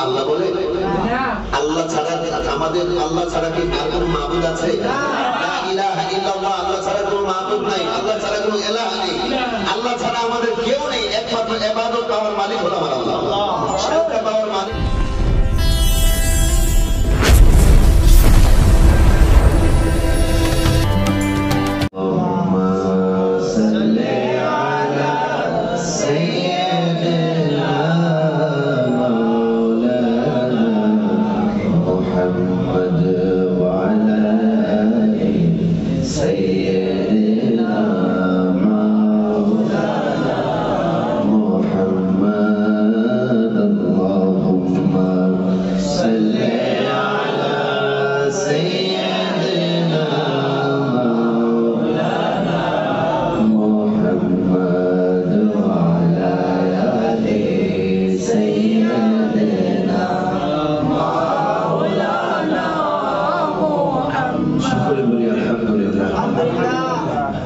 আল্লাহ বলে আল্লাহ ছাড়া আমাদের আল্লাহ ছাড়া কি আর কোনো মাবুদ আছে? লা ইলাহা ইল্লাল্লাহ, আল্লাহ ছাড়া কোনো মাবুদ নাই, আল্লাহ ছাড়া কোনো ইলাহ নেই, আল্লাহ ছাড়া আমাদের কেউ নেই। একমাত্র ইবাদত পাওয়ার মালিক হলো আমার আল্লাহ। সেটা পাওয়ার মালিক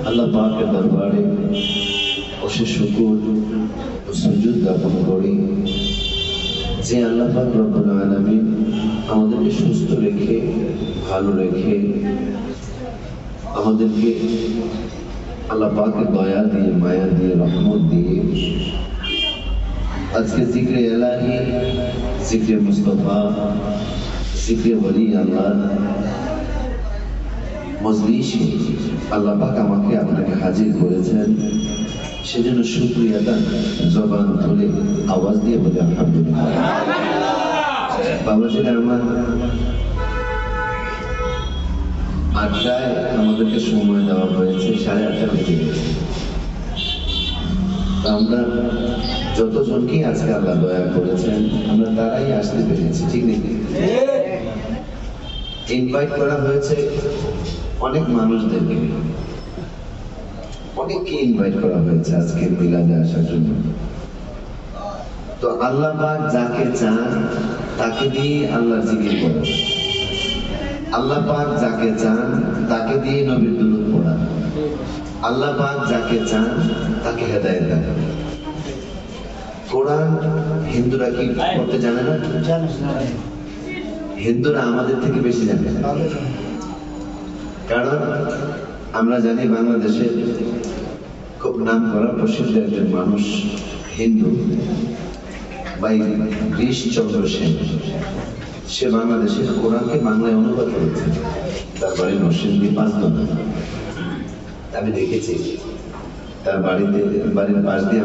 আল্লাহ পাকের দরবারে অশেষ শুকর ও সুজুদ জ্ঞাপন করি যে আল্লাহ পাক রব্বুল আলামিন আমাদেরকে সুস্থ রেখে ভালো রেখে আমাদেরকে আল্লাহ পাকের দয়া দিয়ে মায়া দিয়ে রহমত দিয়ে আজকে জিক্রে ইলাহি, জিক্রে মুস্তাফা, জিক্রে ওলি আল্লাহ মজলিসে আল্লাহ পাক আমাকে আপনাকে হাজির করেছেন, সেজন্য শুকরিয়া দান জবান তুলে আওয়াজ দিয়ে বলে আলহামদুলিল্লাহ। বাবাজিরা আমার, আড্ডায় আমাদেরকে সময় দেওয়া হয়েছে 8:30 বেজে গেছে। আমরা যতজনকেই আজকে আল্লাহ দয়া করেছেন আমরা তারাই আসতে পেরেছি, ঠিক নেই? ইনভাইট করা হয়েছে অনেক মানুষদেরকে, অনেককে ইনভাইট করা হয়েছে আজকে মিলাদে আসার জন্য। তো আল্লাহ পাক যাকে চান তাকে দিয়ে আল্লাহর জিকির করা, আল্লাহ পাক যাকে চান তাকে দিয়ে নবীর দুরূদ পড়া, আল্লাহ পাক যাকে চান তাকে হেদায়েত দেন। কোরআন হিন্দুরা কি পড়তে জানে না? হিন্দুরা আমাদের থেকে বেশি জানে, কারণ আমরা জানি বাংলাদেশে খুব নাম করা প্রসিদ্ধ একজন মানুষ হিন্দু ভাই গিরিশচন্দ্র সেন, সে বাংলাদেশের কোরআনকে বাংলায় অনুবাদ করেছে। তার বাড়ি নরসিংদী পাঁচদনা। আমি দেখেছি তার বাড়িতে, বাড়ির পাশ দিয়ে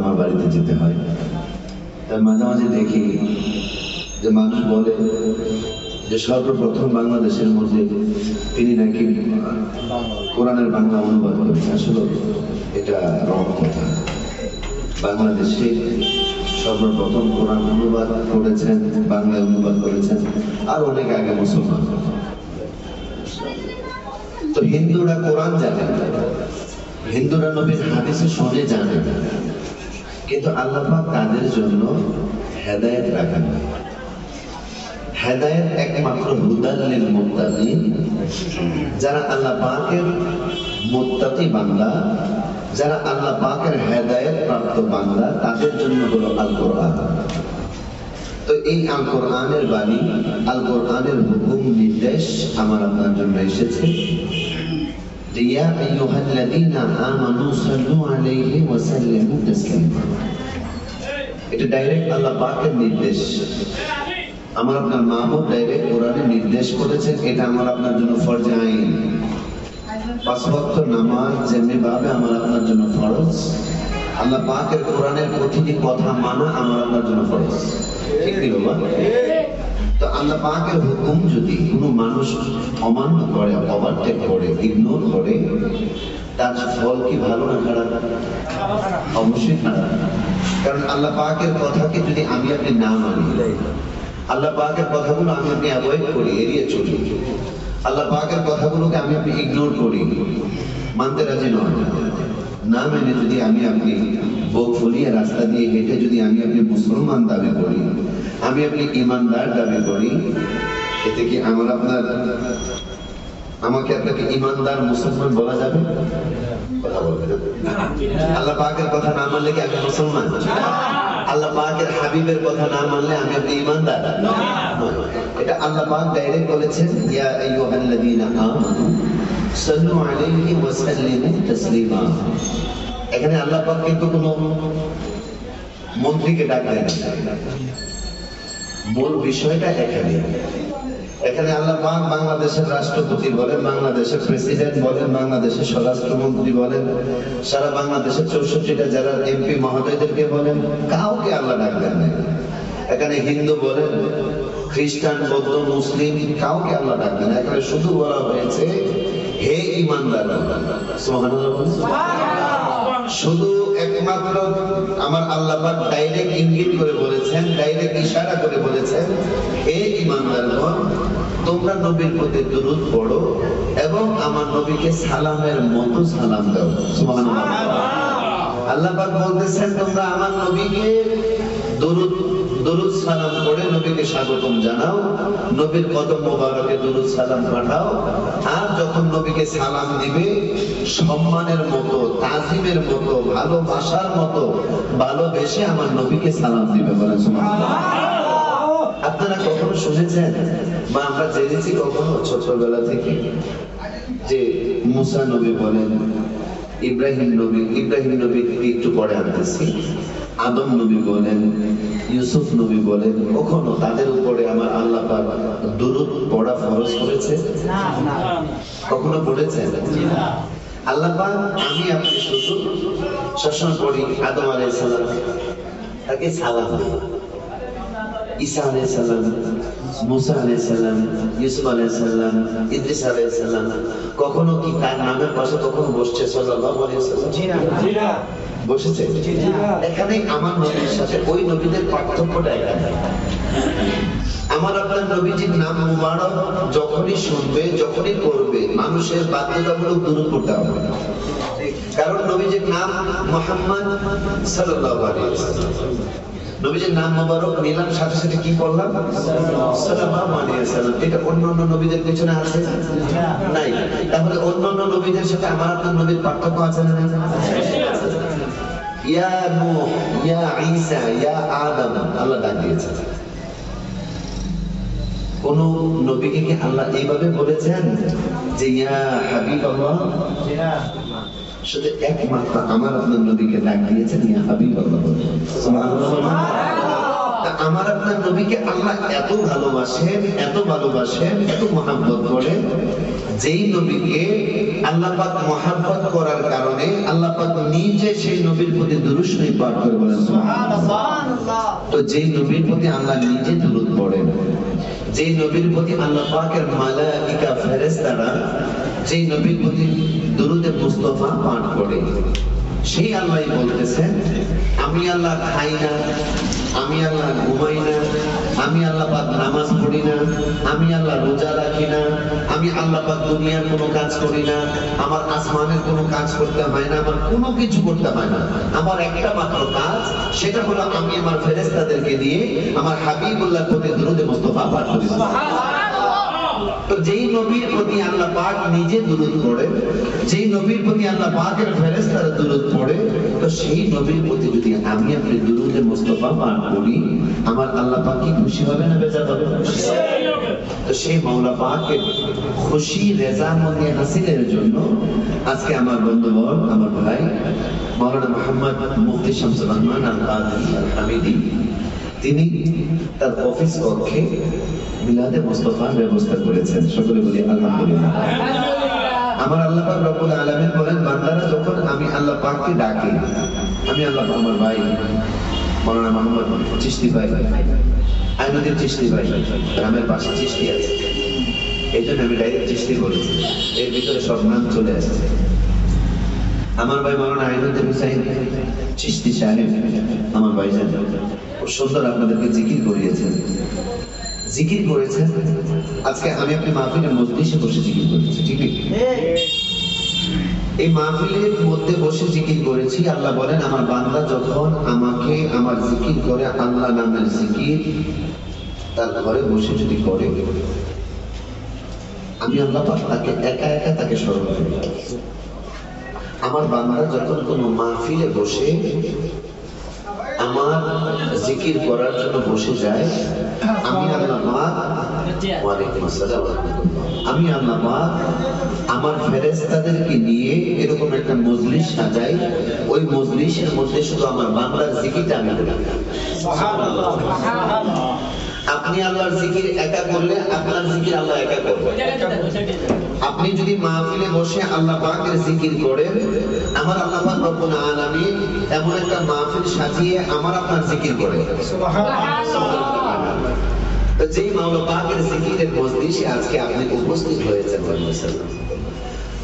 আমার বাড়িতে যেতে হয়, তার মাঝে মাঝে দেখি যে মানুষ বলে যে সর্বপ্রথম বাংলাদেশের মধ্যে তিনি নাকি কোরআনের বাংলা অনুবাদ করেছেন। আসলে এটা রং কথা। বাংলাদেশে সর্বপ্রথম কোরআন অনুবাদ করেছেন, বাংলায় অনুবাদ করেছেন আর অনেক আগে মুসলমান। তো হিন্দুরা কোরআন জানে, হিন্দুরা নবীর হাদিসে শুনে জানে, কিন্তু আল্লাহ পাক তাদের জন্য হেদায়েত রাখেন। হেদায়েত একমাত্র হুদাল লিল মুত্তাকিন, যারা আল্লাহ পাকের মুত্তাকি বান্দা, যারা আল্লাহ পাকের হেদায়েত প্রাপ্ত বান্দা, তাদের জন্য হলো আল কোরআন। তো এই আল কোরআনের বাণী, আল কোরআনের হুকুম নির্দেশ আমার আপনার জন্য এসেছে। ইয়া আইয়ুহাল্লাযীনা আমানু সাল্লু আলাইহি ওয়া সাল্লিমু তাসলিমা। এটা ডাইরেক্ট আল্লাহ পাকের নির্দেশ। আমার আপনার মাহবুব ডাইরেক্ট কোরআনে নির্দেশ করেছেন, এটা আমার আপনার জন্য ফরজে আইন। 5 ওয়াক্ত নামাজ যেমনি ভাবে আমার আপনার জন্য ফরজ, আল্লাহ পাকের কোরআনের প্রতিটি কথা মানা আমার আপনার জন্য ফরজ, ঠিক কি বাবা? তো আল্লাহ পাকের হুকুম যদি কোনো মানুষ অমান্য করে, ওভারটেক করে, ইগনোর করে, তার ফল কি ভালো না খারাপ? অবশ্যই খারাপ। কারণ আল্লাহ পাকের কথাকে যদি আমি আপনি না মানি, আল্লাহ পাকের কথাগুলো আমি আপনি অ্যাভয়েড করি, এড়িয়ে চলি, আল্লাহ পাকের কথাগুলোকে আমি আপনি ইগনোর করি, মানতে রাজি নয়, না মেনে যদি আমি আপনি বুক ফুলিয়ে রাস্তা দিয়ে হেঁটে যদি আমি আপনি মুসলমান দাবি করি, আমি আপনি ইমানদার দাবি করি, এতে কি আমার আপনার আমাকে আপনাকে ইমানদার মুসলমান বলা যাবে? কথা বলবেন। আল্লাহ পাকের কথা না মানলে কি আমি মুসলমান? আল্লাহ পাকের হাবিবের কথা না মানলে আমি আপনি ঈমানদার নয়। এটা আল্লাহ পাক ডাইরেক্ট বলেছেন, ইয়া আইয়ুহাল্লাযীনা আমানু সাল্লু আলাইহি ওয়া সাল্লিমু তাসলিমা। এখানে আল্লাহ পাক কিন্তু কোনো মন্ত্রীকে ডাক দেন না, মূল বিষয়টা এখানে। এখানে আল্লাহ পাক বাংলাদেশের রাষ্ট্রপতি বলেন, বাংলাদেশের প্রেসিডেন্ট বলেন, বাংলাদেশের স্বরাষ্ট্রমন্ত্রী বলেন, সারা বাংলাদেশের 64টা জেলার এমপি মহোদয়দেরকে বলেন, কাউকে আল্লাহ ডাকবেন না। এখানে হিন্দু বলেন, খ্রিস্টান, বৌদ্ধ, মুসলিম, কাউকে আল্লাহ ডাকবেন না। এখানে শুধু বলা হয়েছে, হে ঈমানদার। শুধু একমাত্র আমার আল্লাহ পাক ডাইরেক্ট ইঙ্গিত করে বলেছেন, ডাইরেক্ট ইশারা করে বলেছেন, হে ঈমানদারগণ, তোমরা নবীর প্রতি দুরূদ পড়ো এবং আমার নবীকে সালামের মতো সালাম দাও। সুবহানাল্লাহ। আল্লাহ পাক বলতেছেন, তোমরা আমার নবীকে দুরূদ সালাম পড়ে নবীকে স্বাগতম জানাও, নবীর কদম মোবারকে দুরূদ সালাম পাঠাও। আর যখন নবীকে সালাম দিবে, সম্মানের মতো, তাজিমের মতো, ভালোবাসার মতো ভালোবেসে আমার নবীকে সালাম দিবে। বলেন সুবহানাল্লাহ। আপনারা কখনো শুনেছেন বা আমরা জেনেছি কখনো ছোটবেলা থেকে যে মুসা নবী বলেন, ইব্রাহিম নবী একটু পরে আনতেছি, আদম নবী বলেন, ইউসুফ নবী বলেন, কখনো তাদের উপরে আমার আল্লাহ পাক দুরূদ পড়া ফরজ করেছে? কখনো পড়েছেন? আল্লাহ পাক আমি আপনি শুধু সবসময় পড়ি আদম আলাইহিস সালাম, তাকে সালাম দিই, ঈসা আলাইহিস সালাম, মুসা আলাইহিস সালাম, ইউসুফ আলাইহিস সালাম, ইদ্রিস আলাইহিস সালাম। কখনো কি তার নামের পাশে কখনো বসছে সাল্লাল্লাহু আলাইহি ওয়াসাল্লাম? জি না। বসেছে? এখানে আমার নবীর সাথে ওই নবীদের পার্থক্যটা এখানে। আমার আপনার নবীজির নাম মুবারক যখনই শুনবে, যখনই করবে, মানুষের বাধ্যতামূলক দুরূদ পড়তে হবে। কারণ নবীজির নাম মুহাম্মদ সাল্লাল্লাহু আলাইহি ওয়াসাল্লাম। নবীজির নাম মুবারক নিলাম, সাথে সাথে কি পড়লাম? সাল্লাল্লাহু আলাইহি ওয়াসাল্লাম। এটা অন্যান্য নবীদের পিছনে আছে? নাই। তাহলে অন্যান্য নবীদের সাথে আমার আপনার নবীর পার্থক্য আছে না? ইয়া নূহ, ইয়া ঈসা, ইয়া আদম আল্লাহ ডাক দিয়েছে। কোন নবীকে কি আল্লাহ এইভাবে বলেছেন যে ইয়া হাবিবাল্লাহ? শুধু একমাত্র আমার আপনার নবীকে ডাক দিয়েছেন ইয়া হাবিবাল্লাহ। সুবহানাল্লাহ। আমার আপনার নবীকে আল্লাহ এত ভালোবাসেন, এত ভালোবাসেন, এত মহব্বত করেন, যেই নবীকে আল্লাহ পাক মহব্বত করার কারণে আল্লাহ পাক নিজে সেই নবীর প্রতি দুরূদ শরীফ পাঠ করে বলেন সুবহানাল্লাহ। তো যেই নবীর প্রতি আল্লাহ নিজে দুরূদ পড়েন, যেই নবীর প্রতি আল্লাহ পাকের মালায়েকা ফেরেশতারা যেই নবীর প্রতি দুরূদে মুস্তাফা পাঠ করে, সেই আল্লাহই বলতেছেন, আমি আল্লাহ খাই না, আমি আল্লাহ ঘুমাই না, আমি আল্লাহ পাক নামাজ পড়ি না, আমি আল্লাহ রোজা রাখি না, আমি আল্লাহ পাক দুনিয়ার কোনো কাজ করি না, আমার আসমানের কোনো কাজ করতে হয় না, আমার কোনো কিছু করতে হয় না। আমার একটা মাত্র কাজ, সেটা হলো আমি আমার ফেরেশতাদেরকে দিয়ে আমার হাবিবুল্লাহর প্রতি দুরূদে মুস্তাফা পাঠ করি। তো যেই নবীর প্রতি আল্লাহ পাক নিজে দুরূদ পড়ে, যেই নবীর প্রতি আল্লাহ পাকের ফেরেশতারা দুরূদ পড়ে, তো সেই নবীর প্রতি যদি আমি আপনি দুরূদে মুস্তাফা পাঠ করি, আমার আল্লাহ পাক কি খুশি হবে না বেজার হবে? তো সেই মাওলা পাকের খুশি রেজামন্দি হাসিলের জন্য আজকে আমার বন্ধুবর, আমার ভাই মাওলানা মুহাম্মদ মুফতি শামসুর রহমান আল কাদরি আল হামিদি, তিনি তার অফিস কক্ষে মিলাদে মুস্তাফার ব্যবস্থা করেছেন। সকলে বলি আলহামদুলিল্লাহ। আমার আল্লাহ পাক রব্বুল আলামিন বলেন, বান্দারা যখন আমি আল্লাহ পাককে ডাকি, আমি আল্লাহ পাক, আমার ভাই মাওলানা মুহাম্মদ চিশতি ভাই, আইনুদ্দিন চিশতি ভাই, গ্রামের পাশে চিশতি আছে, এই জন্য আমি ডাইরেক্ট চিশতি বলেছি, এর ভিতরে সব নাম চলে আসছে। আমার ভাই মাওলানা আইনুদ্দিন হুসাইন চিশতি সাহেব, আমার ভাই জানেন, খুব সুন্দর আপনাদেরকে জিকির করিয়েছেন, জিকির করেছেন। আজকে আমি আপনি মাহফিলের মজলিসে বসে জিকির করেছি, ঠিক আছে? এই মাহফিলের মধ্যে বসে জিকির করেছি। আল্লাহ বলেন, আমার বান্দা যখন আমাকে আমার জিকির করে, আল্লাহ নামের জিকির তার ঘরে বসে যদি করে, আমি আল্লাহ পাক তাকে একা একা তাকে স্মরণ করি। আমার বান্দা যখন কোনো মাহফিলে বসে আমার জিকির করার জন্য বসে যায়, আমি আল্লাহ পাক, ওয়ালাইকুম আসসালাম, আমি আল্লাহ পাক আমার ফেরেশতাদেরকে নিয়ে এরকম একটা মজলিস সাজাই, ওই মজলিসের মধ্যে শুধু আমার বান্দার জিকিরটা আমি করি। সুবহানাল্লাহ। আপনি আল্লাহর জিকির একা করলে আপনার জিকির আল্লাহ একা করবে। আপনি যদি মাহফিলে বসে আল্লাহ পাকের জিকির করেন, আমার আল্লাহ পাক রব্বুল আলামিন এমন একটা মাহফিল সাজিয়ে আমার আপনার জিকির করে। সুবহানাল্লাহ। তো যেই মাওলা পাকের জিকিরের মজলিসে আজকে আপনি উপস্থিত হয়েছেন,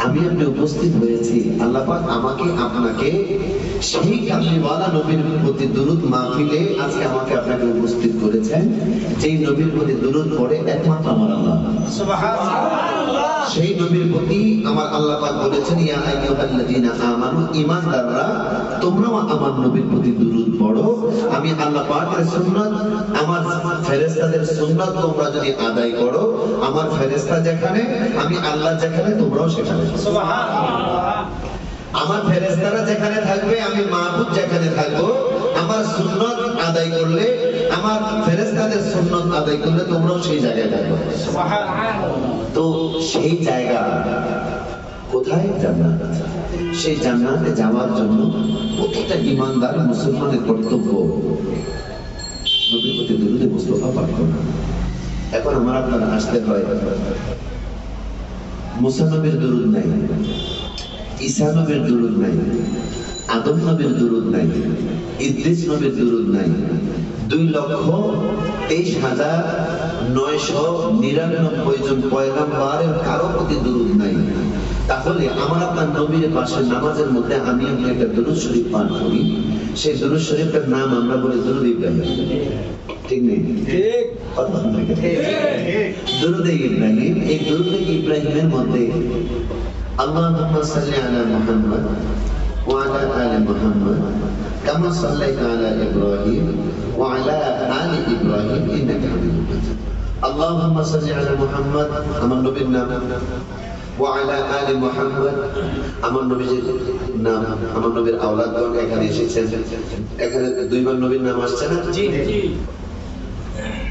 আমি আপনি উপস্থিত হয়েছি, আল্লাহ পাক আমাকে আপনাকে সেই কামলিওয়ালা নবীর প্রতি দুরূদ মাহফিলে আজকে আমাকে আপনাকে উপস্থিত করেছেন, যেই নবীর প্রতি দুরূদ পড়ে একমাত্র আমার আল্লাহ। সুবহানাল্লাহ। সেই নবীর প্রতি আমার আল্লাহ পাক বলেছেন, ইয়া আইয়ুহাল্লাযীনা আমানু, ঈমানদাররা তোমরাও আমার নবীর প্রতি দুরূদ পড়ো। আমি আল্লাহ পাকের সুন্নাত, আমার ফেরেশতাদের সুন্নাত তোমরা যদি আদায় করো, আমার ফেরেশতা যেখানে, আমি আল্লাহ যেখানে, তোমরাও সেখানে। সুবহানাল্লাহ। আমার ফেরেশতারা যেখানে থাকবে, আমি মাহবুব যেখানে থাকবো, আমার সুন্নাত আদায় করলে, আমার ফেরেশতাদের সুন্নাত আদায় করলে তোমরাও সেই জায়গায় থাকবে। সুবহানাল্লাহ। তো সেই জায়গা কোথায়? জান্নাত। সেই জান্নাতে যাওয়ার জন্য প্রতিটা ঈমানদার মুসলমানের কর্তব্য নবীর প্রতি দুরূদে মুস্তাফা পাঠ করা। এখন আমার আপনার আসতে হয়, মুসা নবীর দুরূদ নাই, ঈসা নবীর দুরূদ নাই, আদম নবীর দুরূদ নাই, ইদ্রিস নবীর দুরূদ নাই, 2,23,999 জন পয়গম্বরের কারো প্রতি দুরূদ নাই। তাহলে আমার আপনার নবীর পাশে নামাজের মধ্যে আমি আপনি একটা দুরূদ শরীফ পাঠ করি, সেই দুরূদ শরীফের নাম আমরা বলি দুরূদ ইব্রাহিম। ঠিক নেই? ঠিক। দুরূদে ইব্রাহিম। এই দুরূদে ইব্রাহিমের মধ্যে আল্লাহুম্মা সাল্লি আলা মুহাম্মদ ওয়া আলা আলি মুহাম্মদ কামা সাল্লাইতা আলা ইব্রাহিম ওয়া আলা আলি ইব্রাহিম ইন্নাকা হামিদুম মাজিদ। আল্লাহুম্মা সাল্লি আলা মুহাম্মদ, আমার নবীর নাম, ওয়া আলা আলি মুহাম্মদ, আমার নবীর নাম, আমার নবীর আওলাদগণ এখানে এসেছেন, এখানে দুইবার নবীর নাম আসছে না? জি জি।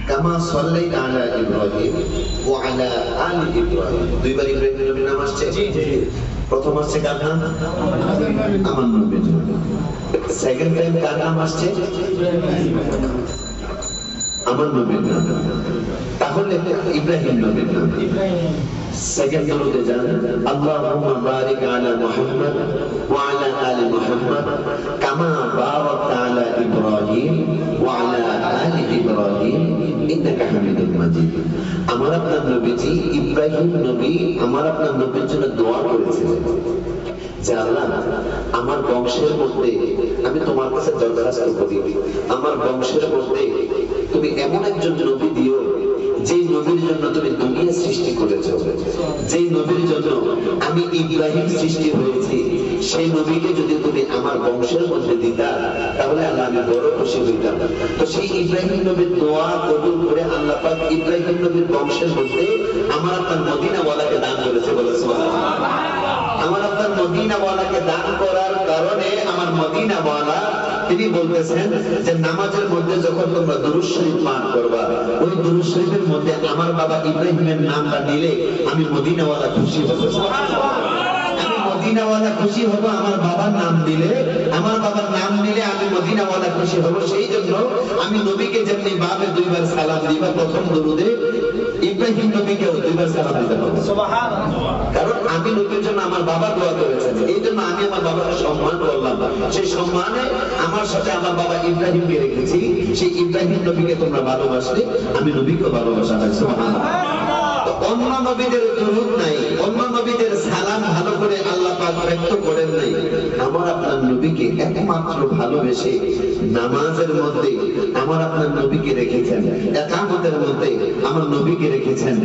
কামা সাল্লাইতা আলা ইব্রাহিম ওয়া আলা আলি ইব্রাহিম, দুইবার ইব্রাহিম নবীর নাম আসছে। জি জি। প্রথম আসছে কার নাম? আমার নবীর নাম। সেকেন্ড টাইম কার নাম আসছে? আমার নবীর নাম। তাহলে ইব্রাহিম নবীর নাম। সেকেন্ড দরুদে যান, আল্লাহুম্মা বারিক আলা মুহাম্মদ ওয়া আলা আলি মুহাম্মদ কামা বারাকতা আলা ইব্রাহিম ওয়া আলা আলি ইব্রাহিম ইন্নাকা হামিদুম মাজিদ। আমার আপনার নবীজি ইব্রাহিম নবী আমার আপনার নবীর জন্য দোয়া করেছিলেন যে আল্লাহ, আমার বংশের মধ্যে আমি তোমার কাছে দরখাস্ত করি, আমার বংশের মধ্যে তুমি এমন একজন নবী দিও যেই নবীর জন্য তুমি দুনিয়া সৃষ্টি করেছো, যেই নবীর জন্য আমি ইব্রাহিম সৃষ্টি হয়েছি, সেই নবীকে যদি তুমি আমার বংশের মধ্যে দিতা তাহলে আল্লাহ আমি বড় খুশি হইতাম। তো সেই ইব্রাহিম নবীর দোয়া কবুল করে আল্লাহ পাক ইব্রাহিম নবীর বংশের মধ্যে আমার আপনার মদিনাওয়ালাকে দান করেছে। বলে সুবহানাল্লাহ। আমার আপনার মদিনাওয়ালাকে দান করার কারণে আমার মদিনাওয়ালা তিনি বলতেছেন যে নামাজের মধ্যে যখন তোমরা দুরূদ শরীফ পাঠ করবা, ওই দুরূদ শরীফের মধ্যে আমার বাবা ইব্রাহিমের নামটা নিলে আমি মদিনাওয়ালা খুশি হব। আমি মদিনাওয়ালা খুশি হব আমার বাবার নাম দিলে, আমার বাবার নাম নিলে আমি মদিনাওয়ালা খুশি হব। সেই জন্য আমি নবীকে যেমনি ভাবে দুইবার সালাম দিবা, প্রথম দুরূদে ইব্রাহিম নবীকেও দুইবার সালাম দিতে হবে। সুবহানাল্লাহ। কারণ আমি নবীর জন্য আমার বাবা দোয়া করেছেন, এই জন্য আমি আমার বাবাকে সম্মান করলাম। সেই সম্মানে আমার সাথে আমার বাবা ইব্রাহিমকে রেখেছি। সেই ইব্রাহিম নবীকে তোমরা ভালোবাসলে আমি নবীকেও ভালোবাসা হয়। সুবহানাল্লাহ। অন্য নবীদের দুরূদ নাই, অন্য নবীদের সালাম ভালো করে আল্লাহ পাক ব্যক্ত করেন নাই। আমার আপনার নবীকে একমাত্র ভালোবেসে নামাজের মধ্যে আমার আপনার নবীকে রেখেছেন, ইকামতের মধ্যে আমার নবীকে রেখেছেন।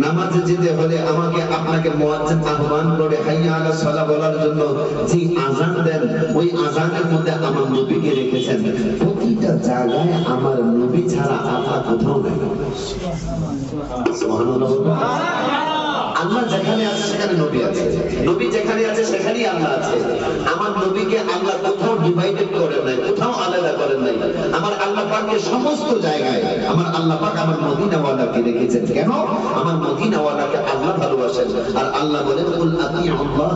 নামাজে যেতে হলে আমাকে আপনাকে মুয়াজ্জিন আহ্বান করে হাইয়া আলা সালাহ বলার জন্য যে আযান দেন, ওই আযানের মধ্যে আমার নবীকে রেখেছেন। প্রতিটা জায়গায় আমার নবী ছাড়া আল্লাহ কোথাও নাই। সুবহানাল্লাহ। আল্লাহ যেখানে আছে সেখানে নবী আছে, নবী যেখানে আছে সেখানেই আল্লাহ আছে। আমার নবীকে আল্লাহ কোথাও ডিভাইডেড করেন নাই, কোথাও আলাদা করেন নাই। আমার আল্লাহ পাককে সমস্ত জায়গায় আমার আল্লাহ পাক আমার মদিনাওয়ালাকে রেখেছেন। কেন? আমার মদিনাওয়ালাকে আল্লাহ ভালোবাসেন। আর আল্লাহ বলেন কুল আতিউল্লাহ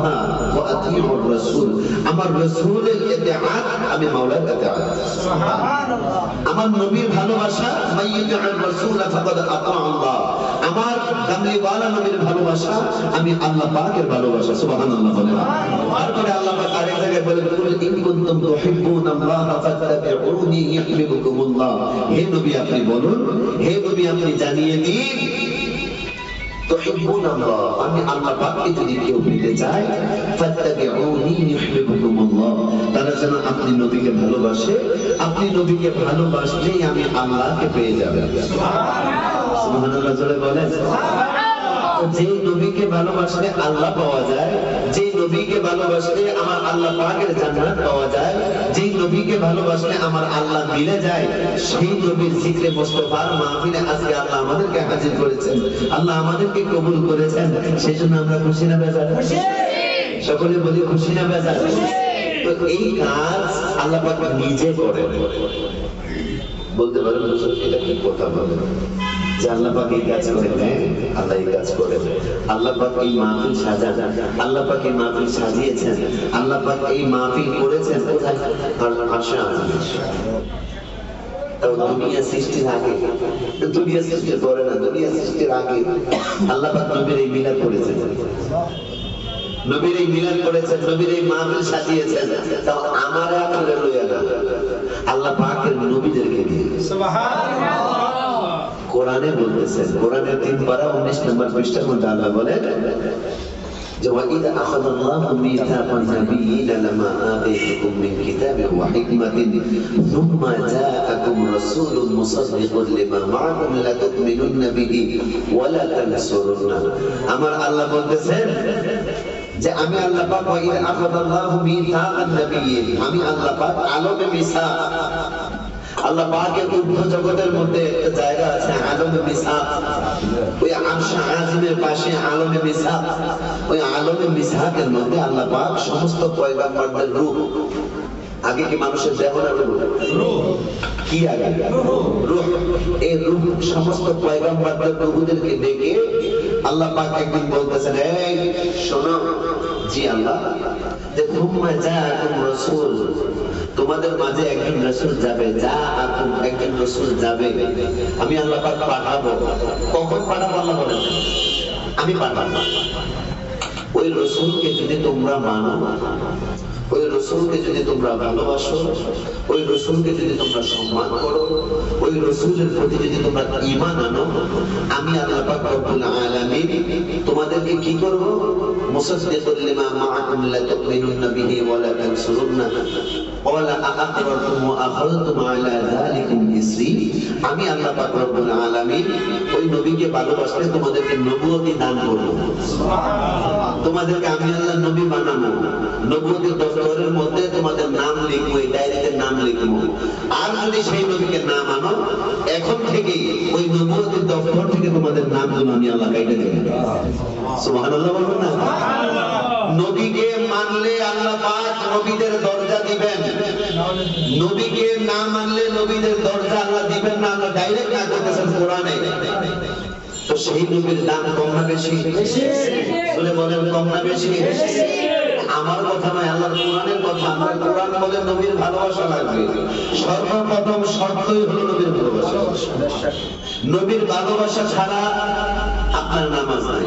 ওয়া আতিউর রাসূল, আমার রাসূলের ইতিআত আমি মাওলার ইতিআত। সুবহানাল্লাহ। আমার নবীর ভালোবাসা মাইয়ুতিউর রাসূল ফাকাদ আতা আল্লাহ, আমার কামলিওয়ালা নবীর ভালোবাসা আমি আল্লাহ পাকের ভালোবাসা। সুবহানাল্লাহ বলেন। তারপরে আল্লাহ পাক আরেক জায়গায় বলেন কুল ইন কুনতুম তুহিব্বুনাল্লাহ ফাত্তাবিউনি ইউহিব্বুকুমুল্লাহ, হে নবী আপনি বলুন, হে নবী আপনি জানিয়ে দিন তুহিব্বুনাল্লাহ, আমি আল্লাহ পাককে যদি কেউ পেতে চায় ফাত্তাবিউনি ইউহিব্বুকুমুল্লাহ, তারা যেন আপনি নবীকে ভালোবাসে। আপনি নবীকে ভালোবাসলেই আমি আল্লাহকে পেয়ে যাবেন। সুবহানাল্লাহ। সুবহানাল্লাহ জোরে বলেন। যে নবীকে ভালোবাসলে আল্লাহ পাওয়া যায়, যে নবীকে ভালোবাসলে আমার আল্লাহ পাকের জান্নাত পাওয়া যায়, যে নবীকে ভালোবাসলে আমার আল্লাহ মিলে যায়, সেই নবীর জিকরে মুস্তাফার মাহফিলে আজকে আল্লাহ আমাদেরকে হাজির করেছেন, আল্লাহ আমাদেরকে কবুল করেছেন। সেজন্য আমরা খুশি না বেজার? খুশি। সকলে বলি খুশি না বেজার? তো এই কাজ আল্লাহ পাক নিজে করেন। বলতে পারেন এটা কি কথা বলেন যে আল্লাহ পাক এই কাজ করে দেন, আল্লাহ এই কাজ করে, আল্লাহ পাক এই মাহফিল সাজান, আল্লাহ পাক এই মাহফিল সাজিয়েছেন, আল্লাহ পাক এই মাহফিল করেছেন কোথায়? আরশে আজিম। তাও দুনিয়া সৃষ্টির আগে, দুনিয়া সৃষ্টির পরে না, দুনিয়া সৃষ্টির আগে আল্লাহ পাক নবীর এই মিলাদ করেছেন, নবীর এই মিলাদ করেছেন, নবীর এই মাহফিল সাজিয়েছেন। তাও আমারে আপনাদের লইয়া না, আল্লাহ পাকের নবীদেরকে দিয়ে। সুবহানাল্লাহ। কোরআনে বলতেছেন, কোরআনের 3 পারা 19 নম্বর পৃষ্ঠার মধ্যে আল্লাহ বলেন যে ওয়াইদ আখাযাল্লাহু মিসাকান নাবিয়্যিনা লামা আতাইতুকুম মিন কিতাবিন ওয়া হিকমাতিন সুম্মা জাআকুম রাসূলুন মুসাদ্দিকুন লিমা মা'াকুম লাতু'মিনুন্না বিহি ওয়া লা তানসুরুন্না। আমার আল্লাহ বলতেছেন যে আমি আল্লাহ পাক ওয়াইদ আখাযাল্লাহু মিসাকান নাবিয়্যিন, আমি আল্লাহ পাক আলমে মিসাক, আল্লাহ পাকের ঊর্ধ্ব জগতের মধ্যে একটা জায়গা আছে আলমে মিসাক, ওই আরশে আজিমের পাশে আলমে মিসাক, ওই আলমে মিসাকের মধ্যে আল্লাহ পাক সমস্ত পয়গম্বরদের রূহ, আগে কি মানুষের দেহ না রূহ? কি আগে? রূহ। এই রূহ সমস্ত পয়গম্বরদের রূহদেরকে ডেকে আল্লাহ পাক একদিন বলতেছেন এই শোনো, জি আল্লাহ, যে তুম্মা জাআকুম রাসূল, তোমাদের মাঝে একজন রাসূল যাবে, জাআকুম একজন রাসূল যাবে, আমি আল্লাহ পাক পাঠাবো। কখন পাঠাবো আল্লাহ বলেন? আমি পাঠাবো। ওই রাসূলকে যদি তোমরা মানো, ওই রাসূলকে যদি তোমরা ভালোবাসো, ওই রাসূলকে যদি তোমরা সম্মান করো, ওই রাসূলের প্রতি যদি তোমরা ঈমান আনো, আমি আল্লাহ পাক রব্বুল আলামিন তোমাদেরকে কি করব? মুসাদ্দিকুন লিমা মা'াকুম লা তু'মিনুন্না বিহি ওয়া লা তানসুরুন্না ওয়ালা আ'আকরারতুম ওয়া আখাযতুম আলা যালিকুম ইসরি, আমি আল্লাহ পাক রব্বুল আলামিন ওই নবীকে ভালোবাসলে তোমাদেরকে নবুয়তি দান করব। সুবহানাল্লাহ। তোমাদেরকে আমি আল্লাহ নবী বানাবো, নবুয়তি দফতরের মধ্যে তোমাদের নাম লিখবো, এই ডায়েরিতে নাম লিখবো। আর যদি সেই নবীকে না মানো, এখন থেকে ওই নবুয়তি দফতর থেকে তোমাদের নামগুলো আমি আল্লাহ কাইটে দেব। সুবহানাল্লাহ বলবেন না? সুবহানাল্লাহ। নবীকে মানলে আল্লাহ পাক নবীদের দরজা দিবেন, নবীকে না মানলে নবীদের দরজা আল্লাহ দিবেন না। আল্লাহ ডাইরেক্ট না করতেছেন কোরআনে। তো সেই নবীর দাম কম না বেশি? বলে বলেন কম না বেশি? আমার কথা নয়, আল্লাহর কোরআনের কথা। আমার কোরআন বলে নবীর ভালোবাসা লাগবে। সর্বপ্রথম শর্তই হলো নবীর ভালোবাসা। নবীর ভালোবাসা ছাড়া আপনার নামাজ নাই,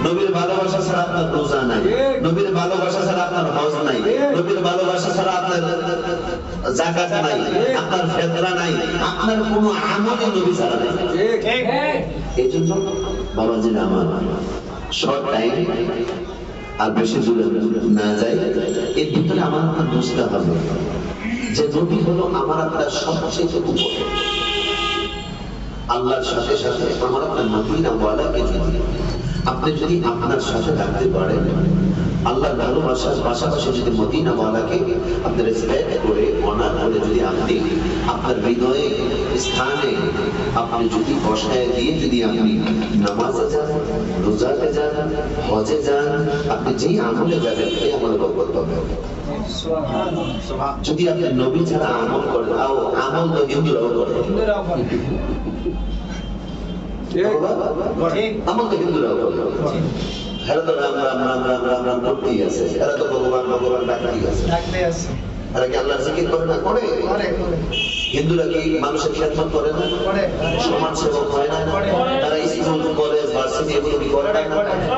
নবীর ভালোবাসা ছাড়া আপনার রোজা নাই, নবীর ভালোবাসা ছাড়া আপনার হজ নাই, নবীর ভালোবাসা ছাড়া আপনার যাকাত নাই, আপনার ফিতরা নাই, আপনার কোনো আমলই নবী ছাড়া নাই। এইজন্য বাবাজি আমার শর্ট টাইম আর বেশি দূরে না যাই, এর ভিতরে আমার আপনার বুঝতে হবে যে নবী হলো আমার আপনার সবচেয়ে উপরে। আল্লাহর সাথে সাথে আমার আপনার মদিনা ওয়ালাকে যদি আপনি যদি আপনার সাথে রাখতে পারেন, আল্লাহর ভালোবাসার পাশাপাশি যদি মদিনা ওয়ালাকে আপনি রেসপেক্ট করে অনার করে যদি আপনি আপনার হৃদয়ে স্থানে আপনি যদি বসায় দিয়ে যদি আপনি নামাজে যান, রোজাতে যান, হজে যান, আপনি যেই আমলে যাবেন এই আমলে বরকত পাবেন। যদি আপনি নবী ছাড়া আমল করেন, আমল তো হিন্দুরাও করে, আমল তো হিন্দুরাও করে, এরা তো রাম রাম রাম রাম রাম রাম করতেই আছে, এরা তো ভগবান ভগবান ডাকতেই আছে, এরা কি আল্লাহর জিকির করে না? করে। হিন্দুরা কি মানুষের খেদমত করে না? সমাজ সেবক হয় না? তারা স্কুল কলেজ ভার্সিটি এগুলো কি করে না?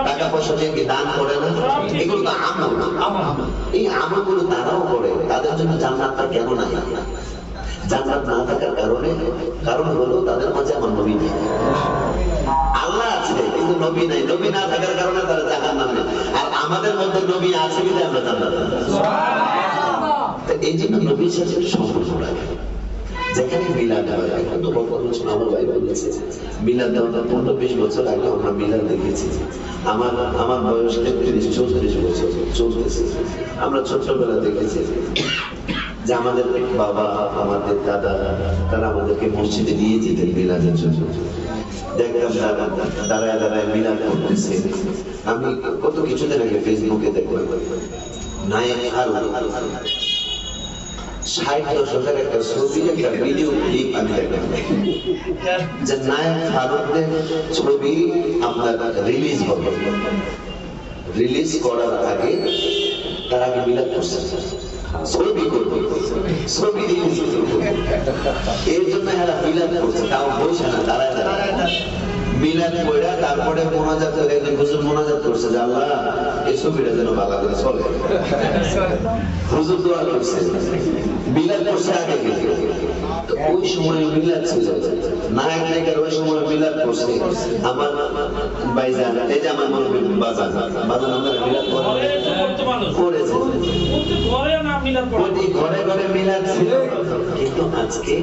টাকা পয়সা দিয়ে কি দান করে না? এগুলো তো আমল। এই আমলগুলো তারাও করে, তাদের জন্য জান্নাতটা কেন নাই? জান্নাত না থাকার কারণ হলো তাদের মাঝে আমার নবী নেই। আল্লাহ আছে কিন্তু নবী নাই, নবী না থাকার কারণে তারা জাহান্নামে। আর আমাদের মধ্যে নবী আছে বলে আমরা জান্নাতে। এই জন্য নবীর সাথে সম্পর্ক রাখে। যেখানে মিলাদ হয়, এখন তো বর্তমান আমার ভাই বলেছে মিলাদ 15-20 বছর আগে আমরা মিলাদ দেখেছি। আমার বয়স 33-34 বছর চলতেছে। আমরা ছোটবেলা দেখেছি যে আমাদের বাবা, আমাদের দাদা, তারা আমাদেরকে মসজিদে নিয়ে যেতেন মিলাদের জন্য। দেখলাম দাঁড়ায় দাঁড়ায় মিলাদ করতেছে। আমি কত কিছুদিন আগে ফেসবুকে দেখলাম নায়ক হারুন 60 দশকের একটা ছবি, একটা ভিডিও ক্লিপ আমি দেখলাম যে নায়ক হারুনদের ছবি আপনার রিলিজ হবে। রিলিজ করার আগে তার আগে মিলাদ করছে, ছবি করবে, ছবি রিলিজ করবে। এর জন্য এরা মিলাদ করছে, তাও বসে না, দাঁড়ায় দাঁড়ায় মিলাদ কইরা তারপরে মোনাজাত করে একজন হুজুর মোনাজাত করছে যে আল্লাহ এই ছবিটা যেন ভালো করে চলে। হুজুর দোয়া করছে, মিলাদ করছে আগে থেকে। ওই সময় মিলাদ ছিল, নায়ক নায়িকার ওই সময় মিলাদ করছে। আমার ভাইজান, এই যে আমার মুরব্বি বাজান আমাদের মিলাদ করেছে, ঘরে ঘরে মিলাদ ছিল। কিন্তু আজকে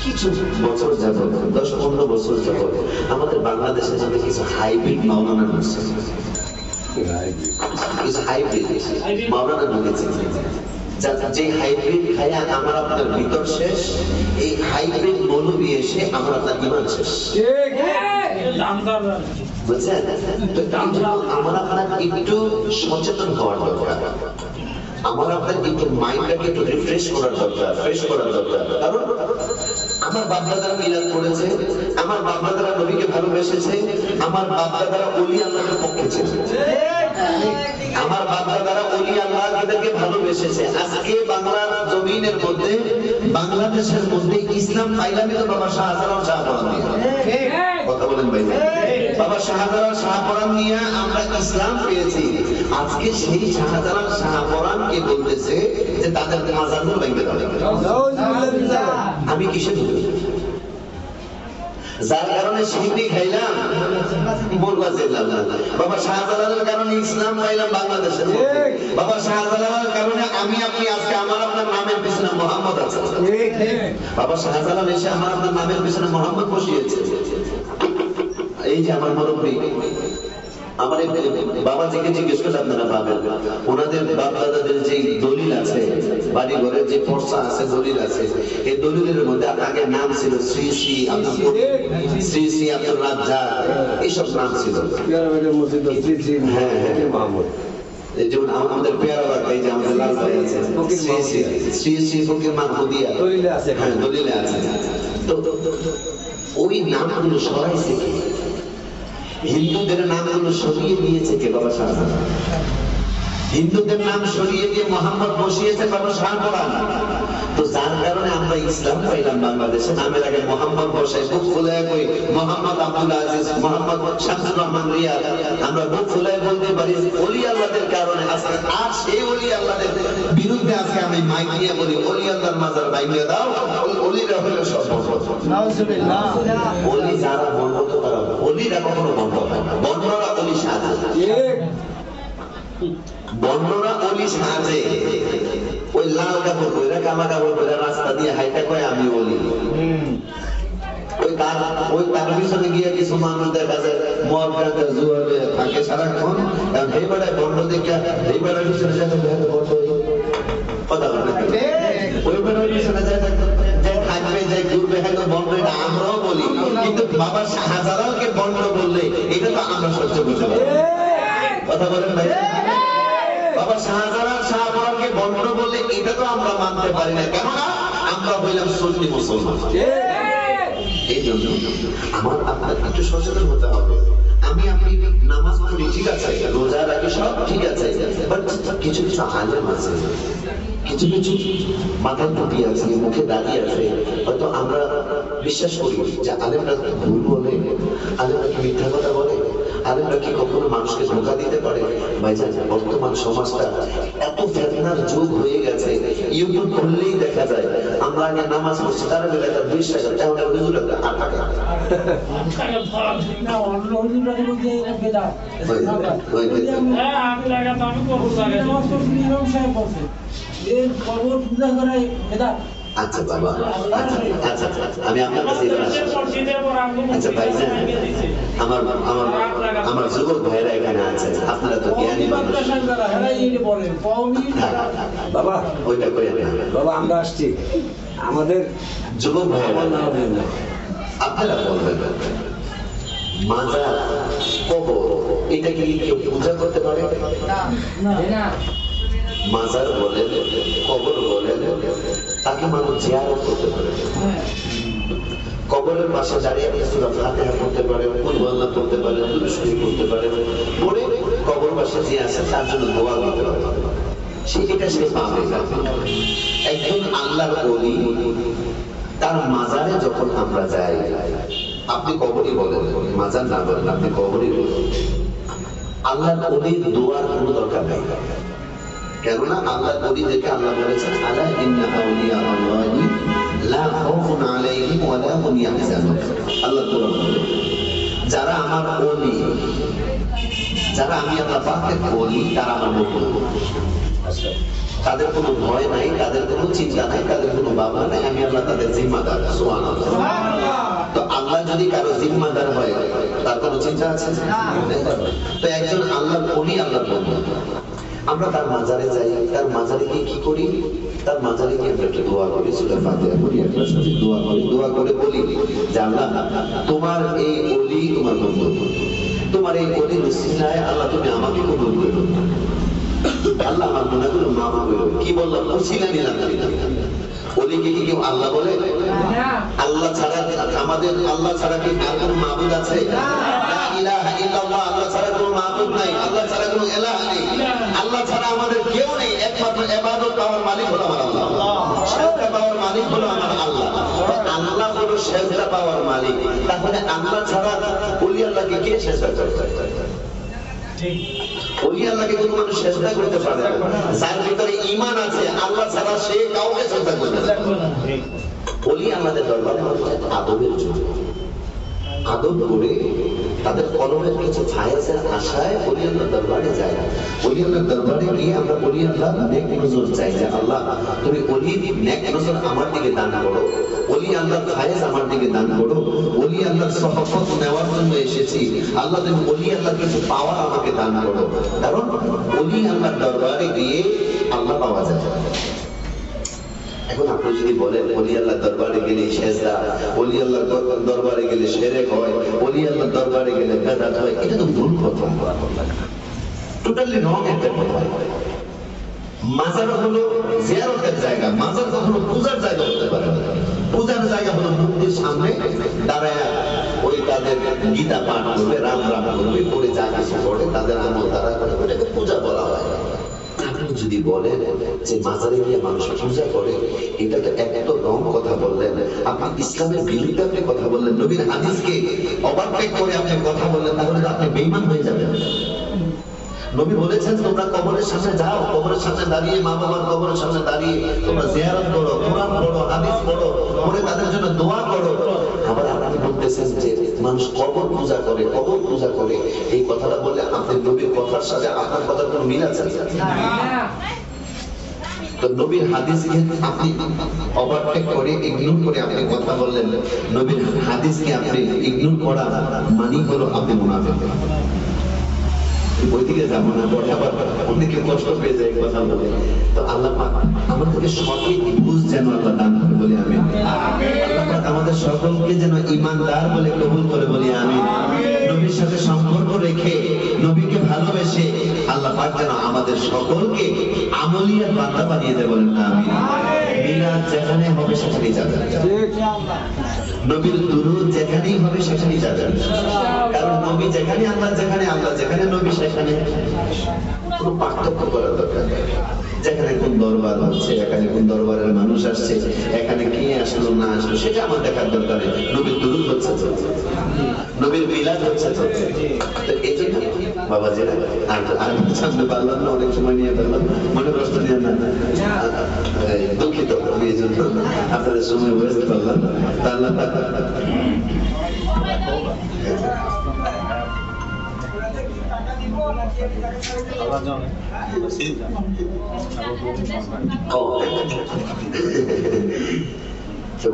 কিছু বছর যাবত, 10-15 বছর যাবত আমাদের বাংলাদেশের সাথে কিছু হাইব্রিড মাওলানা ঢুকছে, কিছু হাইব্রিড মাওলানা ঢুকেছে। যে হাইব্রিড খায়া আমার আপনার ভিতর শেষ, এই হাইব্রিড মৌলবী এসে আমার আপনার ইমান শেষ। বুঝছেন? আমার আপনার একটু সচেতন হওয়ার দরকার, আমার আপনার একটু মাইন্ডটাকে একটু রিফ্রেশ করার দরকার, ফ্রেশ করার দরকার। কারণ আমার বাপ-দাদারা মিলাদ করেছে, আমার বাপ-দাদারা নবীকে ভালোবেসেছে, আমার বাপ-দাদারা ওলি আল্লাহর পক্ষে ছিল, আমার বাপ-দাদারা ওলি আল্লাহকে ভালোবেসেছে। আজকে বাংলার জমিনের মধ্যে, বাংলাদেশের মধ্যে ইসলাম পাইলামই তো বাবা শাহজালাল শাহপরান নিয়ে। কথা বলেন ভাই, বাবা শাহজালাল শাহপরান নিয়ে আমরা ইসলাম পেয়েছি। আজকে সেই শাহজালাল শাহপরানকে বলতেছে যে তাদের মাজারগুলো ভেঙে দেবে। আমি কিসে বলি? যার কারণে সিন্নি খাইলাম, বলবা যেলাম না। বাবা শাহজালালের কারণে ইসলাম পাইলাম বাংলাদেশের মধ্যে। বাবা শাহজালালের কারণে আমি আপনি আজকে আমার আপনার নামের পিছনে মোহাম্মদ আছে। বাবা শাহজালাল এসে আমার আপনার নামের পিছনে মোহাম্মদ বসিয়েছে। এই যে আমার মুরব্বি, আমার বাবা থেকে জিজ্ঞেস করলে আপনারা পাবেন, ওনাদের বাপ দাদাদের যে দলিল আছে, বাড়ি ঘরের যে পর্চা আছে, দলিল আছে, এই দলিলের মধ্যে আগে নাম ছিল শ্রী শ্রী শ্রী শ্রী আব্দুল রাজ্জাক, এইসব নাম ছিল। হ্যাঁ মাহমুদ, যেমন আমাদের পেয়ারা ভাই, যে আমাদের লাল ভাই আছে শ্রী শ্রী ফকির মাহমুদিয়া, হ্যাঁ দলিলে আছে। তো ওই নামগুলো সরাইছে কি? হিন্দুদের নামগুলো সরিয়ে দিয়েছে কে? বাবা শাহজালাল। হিন্দুদের নাম সরিয়ে দিয়ে মোহাম্মদ বসিয়েছে বাবা শাহপরান। তো যার কারণে আমরা ইসলাম পাইলাম বাংলাদেশে। নামের আগে মোহাম্মদ বসাই, বুক ফুলায় কই মোহাম্মদ আব্দুল আজিজ, মোহাম্মদ শামসুর রহমান রিয়াদ, আমরা বুক ফুলায় বলতে পারি ওলি আল্লাহদের কারণে। আজকে আর সেই ওলি আল্লাহদের বিরুদ্ধে আজকে আমি মাইক নিয়ে বলি ওলি আল্লাহর মাজার ভাঙিয়ে দাও, ওলিরা হলো সব নাউজুবিল্লাহ। ওলি যারা বন্ধ, তারা ওলিরা কখনো বন্ধ হয় না। বন্ধরা ওলি সাজে, বন্ধরা ওলি সাজে। ওই লাল কাপড় পরে, কালা কাপড় পরে রাস্তা দিয়ে হাইটা কয় আমি ওলি। ওই তার পিছনে গিয়ে কিছু মানুষ দেখা যায় মরগাতে জুয়ারে থাকে সারাক্ষণ, কারণ এই বেড়ায় বন্ধ দেখে এই বেড়ার পিছনে যাতে বন্ধ কথা বলে ওই বেড়ার পিছনে যায় থাকবে যে ঘুরবে হয়তো বন্ধ, এটা আমরাও বলি, কিন্তু বাবা শাহজালালকে বন্ধ বললে এটা তো আমরা সহ্য করতে পারি। কথা বলেন ভাই, বাবা শাহজালাল শাহজালালকে বন্ধ বললে এটা তো আমরা মানতে পারি না, কেননা আমরা হইলাম সুন্নি মুসলমান। এই জন্য আমার আপনার একটু সচেতন হতে হবে। আমি আপনি নামাজ পড়ি ঠিক আছে, রোজা রাখি সব ঠিক আছে, বাট কিছু কিছু আলেম আছে, কিছু কিছু মাথায় টুপি আছে, মুখে দাঁড়িয়ে আছে, হয়তো আমরা বিশ্বাস করি যে আলেমরা ভুল বলে, আলেমরা কি মিথ্যা কথা বলে, আলেমরা কি কখনো মানুষকে ধোঁকা দিতে পারে? ভাইজান, বর্তমান সমাজটা এত ফেতনার যুগ হয়ে গেছে, ইউটিউব খুললেই দেখা যায় আমরা আগে নামাজ পড়ছি, তারা বেলা 20 টাকা, এখন হুজুর 8 টাকা। আচ্ছা বাবা, আচ্ছা আমি আপনার কাছে আচ্ছা ভাইজান, আমার যুবক ভাইরা এখানে আছে, আপনারা তো জ্ঞানী মানুষ। বাবা ওইটা করে বাবা, আমরা আসছি, আমাদের যুবক ভাইরা আপনারা বলবেন মাজার কবর এটা কি কেউ পূজা করতে পারে? না। মাজার বলেন, কবর বলেন, তাকে মানুষ জিয়ারত করতে পারে। কবরের পাশে দাঁড়িয়ে সূরা ফাতিহা পড়তে পারে, কুল আল্লাহ পড়তে পারে, দুরূদ শরীফ পড়তে পারে, পড়ে কবর পাশে যে আছে তার জন্য দোয়া করতে পারে, সেটা সে পাবে। একজন আল্লাহর ওলি, তার মাজারে যখন আমরা যাই, আপনি কবরই বলেন, মাজার না বলেন, আপনি কবরই বলেন, আল্লাহর ওলির দোয়ার কোনো দরকার নেই, কেননা আল্লাহর ওলি দেখে আল্লাহ বলেছেন আলা ইন্না আউলিয়া আল্লাহি লা খাউফুন আলাইহিম ওয়া লা হুম ইয়াহজানুন। আল্লাহ কোরআন বলে, যারা আমার ওলি, যারা আমি আল্লাহ পাকের ওলি, তারা আমার বন্ধু, তাদের কোনো ভয় নাই, তাদের কোনো চিন্তা নাই, তাদের কোনো ভাবনা নাই, আমি আল্লাহ তাদের জিম্মাদার। সুবহানাল্লাহ। তো আল্লাহ যদি কারো জিম্মাদার হয়, তার কোনো চিন্তা আছে? তো একজন আল্লাহর ওলি, আল্লাহর বন্ধু, আমরা তার মাজারে যাই, তার মাজারে গিয়ে কি করি? তার মাজারে গিয়ে আমরা একটা দোয়া করি, সূরা ফাতিহা পড়ি, একটা সাথে দোয়া করি, দোয়া করে বলি যে আল্লাহ তোমার এই ওলি তোমার বন্ধু, তোমার এই ওলির উসিলায় আল্লাহ তুমি আমাকে কবুল করো, আল্লাহ আমার গুনাহগুলো মাফ করো। কি বললাম? উসিলা নিলাম। ওলিকে কি কেউ আল্লাহ বলে? আল্লাহ ছাড়া আমাদের, আল্লাহ ছাড়া কি আর কোনো মাবুদ আছে? লা ইলাহা ইল্লাল্লাহ, আল্লাহ ছাড়া কোনো মাবুদ নাই, আল্লাহ ছাড়া কোনো ইলাহ নেই, আল্লাহ ছাড়া আমাদের কেউ নেই, একমাত্র ইবাদত পাওয়ার মালিক হলো আমার আল্লাহ, সেজদা পাওয়ার মালিক হলো আমার আল্লাহ। আল্লাহ হলো সেজদা পাওয়ার মালিক, তাহলে আল্লাহ ছাড়া ওলি আল্লাহকে কে সেজদা করবে? ওলি আল্লাহকে কোনো মানুষ সেজদা করতে পারে না, যার ভিতরে ঈমান আছে আল্লাহ ছাড়া সে কাউকে সেজদা করবে না। ওলি আমাদের দরবারে আদবের জন্য, আদব করে তাদের কলমের কিছু ফায়েজের আশায় ওলি আল্লাহর দরবারে যায়। ওলি আল্লাহর দরবারে গিয়ে আমরা ওলি আল্লাহর নেক নজর চাই যে আল্লাহ তুমি ওলির নেক নজর আমার দিকে দান করো, ওলি আল্লাহর ফায়েজ আমার দিকে দান করো, ওলি আল্লাহর সহবত নেওয়ার জন্য এসেছি, আল্লাহ তুমি ওলি আল্লাহর কিছু পাওয়ার আমাকে দান করো। কারণ ওলি আল্লাহর দরবারে গিয়ে আল্লাহ পাওয়া যায়। এখন আপনি যদি বলেন ওলি আল্লাহর দরবারে গেলে সেজদা, ওলি আল্লাহর দরবারে গেলে শিরক হয়, ওলি আল্লাহর দরবারে গেলে বিদআত হয়, এটা তো ভুল কথা, টোটালি রং একটা কথা। মাজার হলো জিয়ারতের জায়গা, মাজার কখনো পূজার জায়গা হতে পারে না। পূজার জায়গা হলো মূর্তির সামনে দাঁড়ায় ওই তাদের গীতা পাঠ করবে, রাম রাম করবে, পড়ে যা কিছু পড়ে তাদের আমল তারা করে, এটাকে পূজা বলা হয়। আপনি যদি বলেন যে মাজারে গিয়ে মানুষ পূজা করে, এটা তো এত রং কথা বললেন, আপনি ইসলামের বিরুদ্ধে আপনি কথা বললেন, নবীর হাদিসকে ওভারটেক করে আপনি কথা বললেন, তাহলে তো আপনি বেঈমান হয়ে যাবেন। নবী বলেছেন তোমরা কবরের সামনে যাও, কবরের সামনে দাঁড়িয়ে, মা বাবার কবরের সামনে দাঁড়িয়ে তোমরা জিয়ারত করো, কোরআন পড়ো, হাদিস পড়ো, পড়ে তাদের জন্য দোয়া করো। আবার আপনি বলতেছেন যে মানুষ কবর পূজা করে, কবর পূজা করে, এই কথাটা বললে আপনার নবীর কথার সাথে আপনার কথার কোনো মিল আছে? তো তো নবীর হাদিসকে আপনি ওভারটেক করে ইগনোর করে আপনি কথা বললেন, নবীর হাদিসকে আপনি ইগনোর করা মানে হলো আপনি মুনাফিক। ওইদিকে যাবো না, পরে আবার অনেকে কষ্ট পেয়ে যায় কথা বলে। তো আল্লাহ পাক আমাদেরকে সঠিক বুঝ যেন আল্লাহ দান করে বলি আমি। আল্লাহ পাক আমাদের সকলকে যেন ঈমানদার বলে কবুল করে বলি আমি। নবীর সাথে সম্পর্ক রেখে নবীকে ভালোবেসে আল্লাহ পাক যেন আমাদের সকলকে আমলিয়াত বান্দা বানিয়ে দেয় বলেন আমিন। মিলাদ যেখানে হবে সেখানেই যাবেন, নবীর দুরূদ যেখানেই হবে সেখানেই যাবেন, কারণ নবী যেখানে আল্লাহ যেখানে, আল্লাহ যেখানে নবী সেখানে, কোনো পার্থক্য করার দরকার নেই। যেখানে কোন দরবার হচ্ছে, এখানে কোন দরবারের মানুষ আসছে, এখানে কে আসলো না আসলো সেটা আমার দেখার দরকার নেই। নবীর দুরূদ হচ্ছে চলছে, নবীর মিলাদ হচ্ছে চলছে। তো এই জন্য বাবা যেটা আর সামনে পারলাম না, অনেক সময় নিয়ে ফেললাম, মনে কষ্ট নিয়ে না, দুঃখিত আমি এই জন্য আপনাদের সময় ওয়েস্ট করলাম। আল্লাহ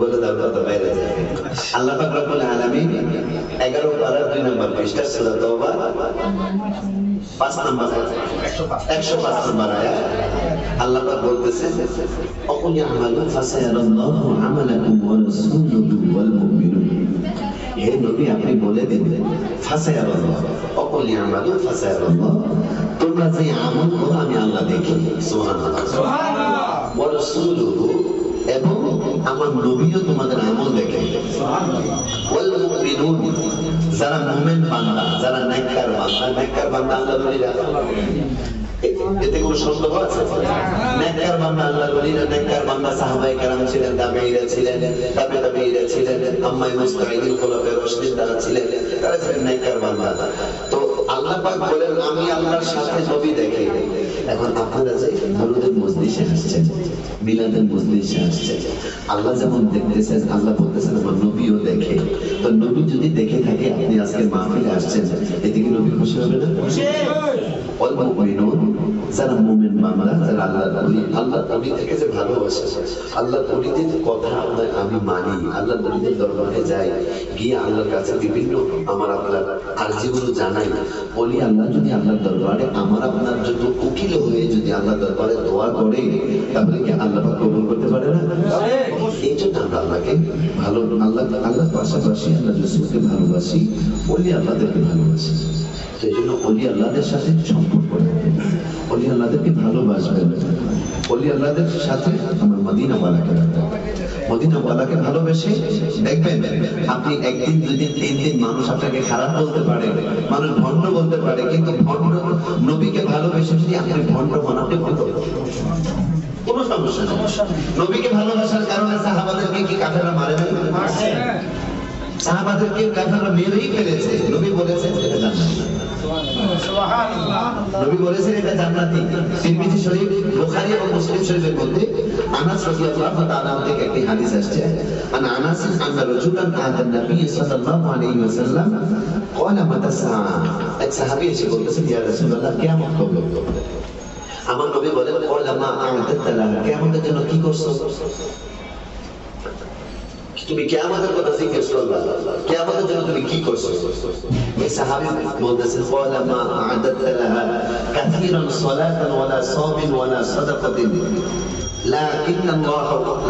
বলে দাও কথা বাইরে যায়। আল্লাহ পাক রব্বুল আলামিন 11 পারা 2 নম্বর পৃষ্ঠা সূরা তাওবা 5 নম্বর 105 নম্বর আয়াত আল্লাহ পাক বলতেছেন অকুল ইয়ামালু ফাসায়ারাল্লাহু আমালাকুম ওয়া রাসূলুহু ওয়াল মুমিনুন। হে নবী আপনি বলে দিন ফাসায়ারাল্লাহ, অকুল ইয়ামালু ফাসায়ারাল্লাহ, তোমরা যে আমল করো আমি আল্লাহ দেখি। সুবহানাল্লাহ সুবহানাল্লাহ। ওয়া রাসূলুহু, এবং আমার নবীও তোমাদের আমল দেখে। ওয়াল মুমিনুন, যারা মুমিন বান্দা, যারা নেককার বান্দা, নেককার বান্দা আল্লাহর ওলিরা, এতে কোনো সন্দেহ আছে? নেককার বান্দা আল্লাহর ওলিরা, নেককার বান্দা সাহাবায়ে কেরাম ছিলেন, তাবেঈরা ছিলেন, তাবেঈরা ছিলেন, আম্মায়ে মুস্তাঈদিন খোলাফায়ে রাশিদিন তারা ছিলেন, তারা ছিলেন নেককার বান্দা। তো আল্লাহ পাক বলেন আমি আল্লাহর সাথে নবী দেখি। এখন আপনারা যে দরুদের মজলিসে আসছেন, মিলাদের মজলিসে আসছেন, আল্লাহ যেমন দেখতেছেন, আল্লাহ বলতেছেন আমার নবীও দেখে। তো নবী যদি দেখে থাকে, আপনি আজকে মাহফিলে আসছেন, এদিকে নবী খুশি হবে না? ওয়াল মুমিনুন, যারা মুমিন বান্দা, যারা আল্লাহর ওলি, আল্লাহর ওলি থেকে যে ভালোবাসে, আল্লাহর ওলিদের কথা আমি মানি, আল্লাহর ওলিদের দরবারে যাই, গিয়ে আল্লাহর কাছে বিভিন্ন আমার আপনার আরজিগুলো জানাই। বলি আল্লাহ যদি আল্লাহর দরবারে আমার আপনার জন্য উকিল হয়ে যদি আল্লাহ দরবারে দোয়া করে, তাহলে কি আল্লাহ পাক কবুল করতে পারে না? এই জন্য আমরা আল্লাহকে ভালো, আল্লাহর পাশাপাশি আল্লাহ রাসূলকে ভালোবাসি, ওলি আল্লাহদেরকে ভালোবাসি। সেই জন্য ওলি আল্লাহদের সাথে সম্পর্ক রাখবেন, ওলি আল্লাহদেরকে ভালোবাসবেন, ওলি আল্লাহদের সাথে আমার মদিনাওয়ালাকে রাখবেন। মদিনাওয়ালাকে ভালোবেসে দেখবেন আপনি একদিন, দুদিন, 3 দিন মানুষ আপনাকে খারাপ বলতে পারে, মানুষ ভণ্ড বলতে পারে, কিন্তু ভণ্ড নবীকে ভালোবেসে যদি আপনি ভণ্ড হন, আপনি ভণ্ড, কোনো সমস্যা নেই। নবীকে ভালোবাসার কারণে সাহাবাদেরকে কি কাফেররা মারে নাই? সাহাবাদেরকে কাফেররা মেরেই ফেলেছে। নবী বলেছেন এটা জান্নাতি, সুবহানাল্লাহ, নবী বলেছেন এটা জান্নাতি। তিরমিজি শরীফ, বুখারী এবং মুসলিম শরীফের মধ্যে আনাস রাদিয়াল্লাহু তাআলা থেকে একটি হাদিস আসছে। আন আনাস আন্না রাজুলান আতা নবী সাল্লাল্লাহু আলাইহি ওয়াসাল্লাম ক্বালা মাতা সাআ। এক সাহাবী এসে বলতেছেন ইয়া রাসূলুল্লাহ কিয়ামত কবে? আমার নবী বলেন ক্বালা মা আ'তাতা লাহা, কিয়ামতের জন্য কি করছো? তুমি কিয়ামতের কথা জিজ্ঞেস করবা, কিয়ামতের জন্য তুমি কি করছো? এই সাহাবী বলতেছেন ক্বালা মা আ'তাতা লাহা কাসীরান সালাতান ওয়ালা সাওমিন ওয়ালা সাদাকাতিন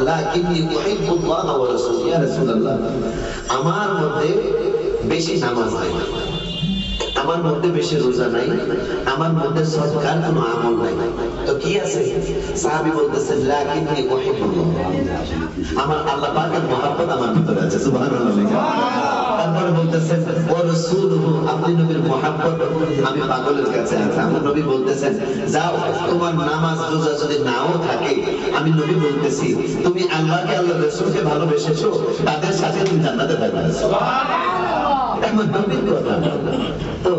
লাকিন্নী উহিব্বুল্লাহ ওয়া রাসূলুহু। ইয়া রাসূলুল্লাহ, আমার মধ্যে বেশি নামাজ নাই, আমার মধ্যে বেশি রোজা নাই, আমার মধ্যে সদকার কোনো আমল নাই, তো কি আছে? সাহাবী বলতেছেন লাকিন্নী উহিব্বুল্লাহ, আমার আল্লাহ পাকের মহব্বত আমার ভিতরে আছে। সুবহানাল্লাহ। তারপরে বলতেছেন ওয়া রাসূলুহু, আপনি নবীর মহব্বত আমি পাগলের কাছে আছে। আমার নবী বলতেছেন যাও, তোমার নামাজ রোজা যদি নাও থাকে, আমি নবী বলতেছি তুমি আল্লাহকে, আল্লাহর রাসূলকে ভালোবেসেছো, তাদের সাথে তুমি জান্নাতে থাকবে। সুবহানাল্লাহ। আমার নবীর কথা। তো